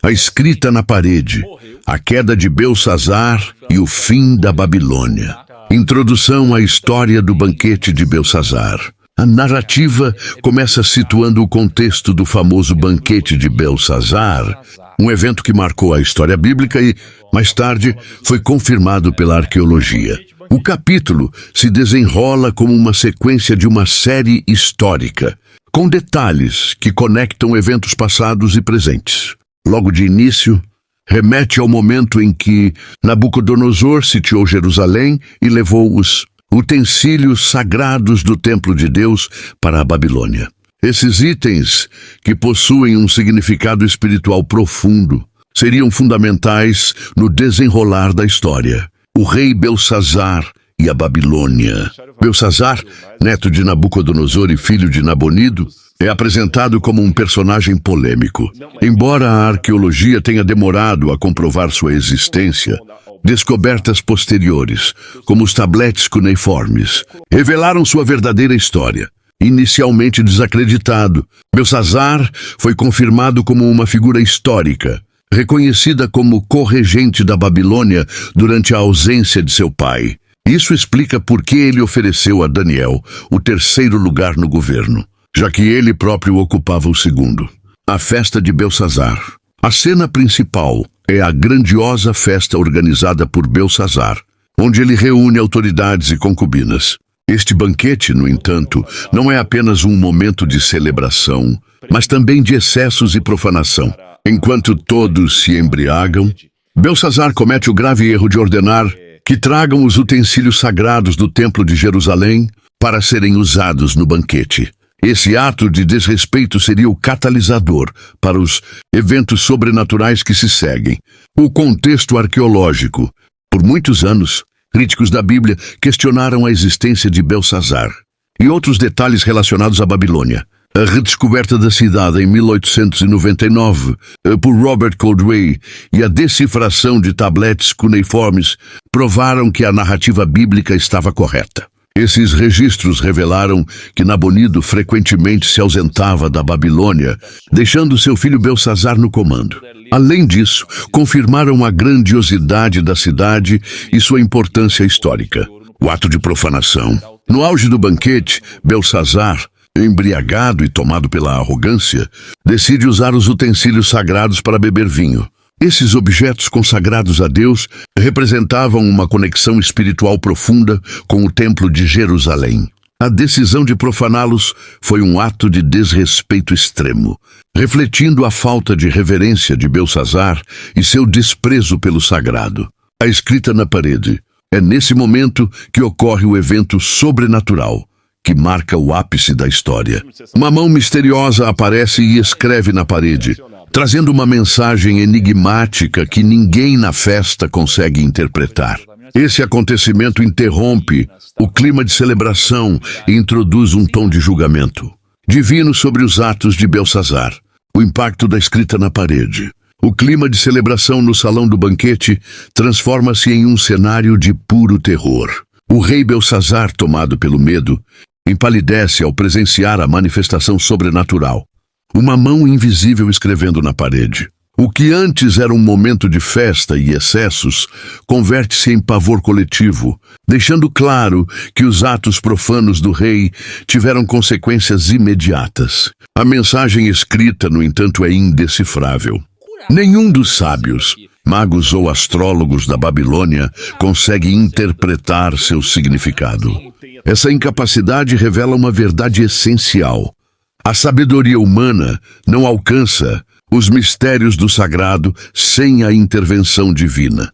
A escrita na parede, a queda de Belsassar e o fim da Babilônia. Introdução à história do banquete de Belsassar. A narrativa começa situando o contexto do famoso banquete de Belsassar, um evento que marcou a história bíblica e, mais tarde, foi confirmado pela arqueologia. O capítulo se desenrola como uma sequência de uma série histórica, com detalhes que conectam eventos passados e presentes. Logo de início, remete ao momento em que Nabucodonosor sitiou Jerusalém e levou os utensílios sagrados do templo de Deus para a Babilônia. Esses itens, que possuem um significado espiritual profundo, seriam fundamentais no desenrolar da história. O rei Belsassar e a Babilônia. Belsassar, neto de Nabucodonosor e filho de Nabonido, é apresentado como um personagem polêmico. Embora a arqueologia tenha demorado a comprovar sua existência, descobertas posteriores, como os tabletes cuneiformes, revelaram sua verdadeira história. Inicialmente desacreditado, Belsassar foi confirmado como uma figura histórica, reconhecida como corregente da Babilônia durante a ausência de seu pai. Isso explica por que ele ofereceu a Daniel o terceiro lugar no governo, já que ele próprio ocupava o segundo. A festa de Belsassar. A cena principal é a grandiosa festa organizada por Belsassar, onde ele reúne autoridades e concubinas. Este banquete, no entanto, não é apenas um momento de celebração, mas também de excessos e profanação. Enquanto todos se embriagam, Belsassar comete o grave erro de ordenar que tragam os utensílios sagrados do Templo de Jerusalém para serem usados no banquete. Esse ato de desrespeito seria o catalisador para os eventos sobrenaturais que se seguem. O contexto arqueológico. Por muitos anos, críticos da Bíblia questionaram a existência de Belsassar e outros detalhes relacionados à Babilônia. A redescoberta da cidade em 1899 por Robert Coldewey e a decifração de tabletes cuneiformes provaram que a narrativa bíblica estava correta. Esses registros revelaram que Nabonido frequentemente se ausentava da Babilônia, deixando seu filho Belsassar no comando. Além disso, confirmaram a grandiosidade da cidade e sua importância histórica. O ato de profanação. No auge do banquete, Belsassar, embriagado e tomado pela arrogância, decide usar os utensílios sagrados para beber vinho. Esses objetos consagrados a Deus representavam uma conexão espiritual profunda com o Templo de Jerusalém. A decisão de profaná-los foi um ato de desrespeito extremo, refletindo a falta de reverência de Belsassar e seu desprezo pelo sagrado. A escrita na parede. É nesse momento que ocorre o evento sobrenatural, que marca o ápice da história. Uma mão misteriosa aparece e escreve na parede, trazendo uma mensagem enigmática que ninguém na festa consegue interpretar. Esse acontecimento interrompe o clima de celebração e introduz um tom de julgamento divino sobre os atos de Belsassar. O impacto da escrita na parede. O clima de celebração no salão do banquete transforma-se em um cenário de puro terror. O rei Belsassar, tomado pelo medo, empalidece ao presenciar a manifestação sobrenatural. Uma mão invisível escrevendo na parede. O que antes era um momento de festa e excessos, converte-se em pavor coletivo, deixando claro que os atos profanos do rei tiveram consequências imediatas. A mensagem escrita, no entanto, é indecifrável. Nenhum dos sábios, magos ou astrólogos da Babilônia consegue interpretar seu significado. Essa incapacidade revela uma verdade essencial. A sabedoria humana não alcança os mistérios do sagrado sem a intervenção divina.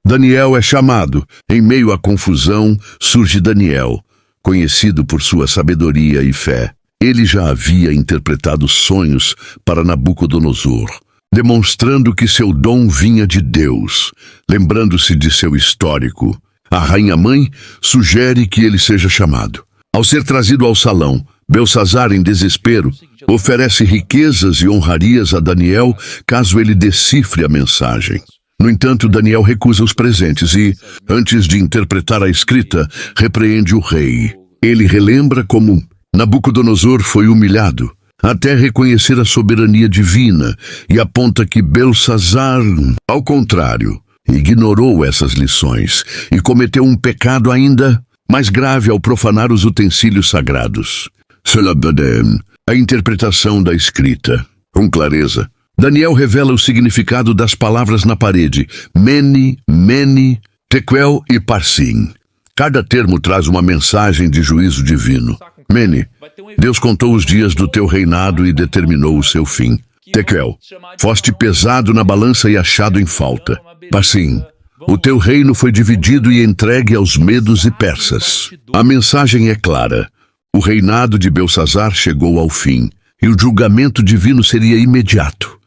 Daniel é chamado. Em meio à confusão, surge Daniel, conhecido por sua sabedoria e fé. Ele já havia interpretado sonhos para Nabucodonosor, demonstrando que seu dom vinha de Deus. Lembrando-se de seu histórico, a rainha-mãe sugere que ele seja chamado. Ao ser trazido ao salão, Belsassar, em desespero, oferece riquezas e honrarias a Daniel caso ele decifre a mensagem. No entanto, Daniel recusa os presentes e, antes de interpretar a escrita, repreende o rei. Ele relembra como Nabucodonosor foi humilhado até reconhecer a soberania divina e aponta que Belsazar, ao contrário, ignorou essas lições e cometeu um pecado ainda mais grave ao profanar os utensílios sagrados. A interpretação da escrita. Com clareza, Daniel revela o significado das palavras na parede, Mene, Mene, Tekel e Parsim. Cada termo traz uma mensagem de juízo divino. Mene, Deus contou os dias do teu reinado e determinou o seu fim. Tekel, foste pesado na balança e achado em falta. Parsim, o teu reino foi dividido e entregue aos medos e persas. A mensagem é clara. O reinado de Belsazar chegou ao fim, e o julgamento divino seria imediato.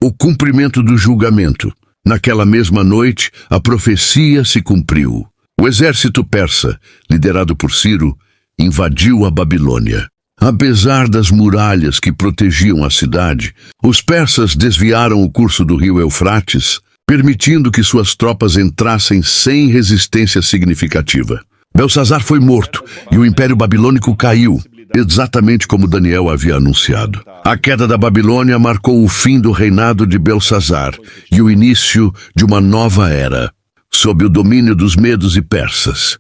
O cumprimento do julgamento. Naquela mesma noite, a profecia se cumpriu. O exército persa, liderado por Ciro, invadiu a Babilônia. Apesar das muralhas que protegiam a cidade, os persas desviaram o curso do rio Eufrates, permitindo que suas tropas entrassem sem resistência significativa. Belsazar foi morto e o Império Babilônico caiu, exatamente como Daniel havia anunciado. A queda da Babilônia marcou o fim do reinado de Belsazar e o início de uma nova era, sob o domínio dos medos e persas.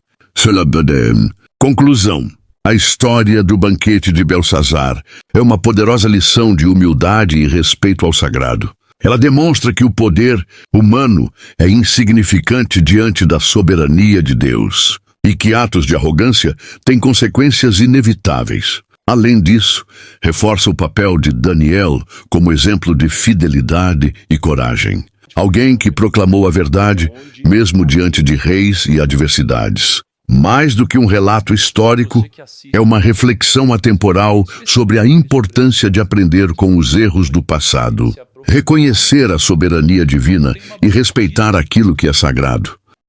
Conclusão. A história do banquete de Belsazar é uma poderosa lição de humildade e respeito ao sagrado. Ela demonstra que o poder humano é insignificante diante da soberania de Deus e que atos de arrogância têm consequências inevitáveis. Além disso, reforça o papel de Daniel como exemplo de fidelidade e coragem. Alguém que proclamou a verdade, mesmo diante de reis e adversidades. Mais do que um relato histórico, é uma reflexão atemporal sobre a importância de aprender com os erros do passado, reconhecer a soberania divina e respeitar aquilo que é sagrado.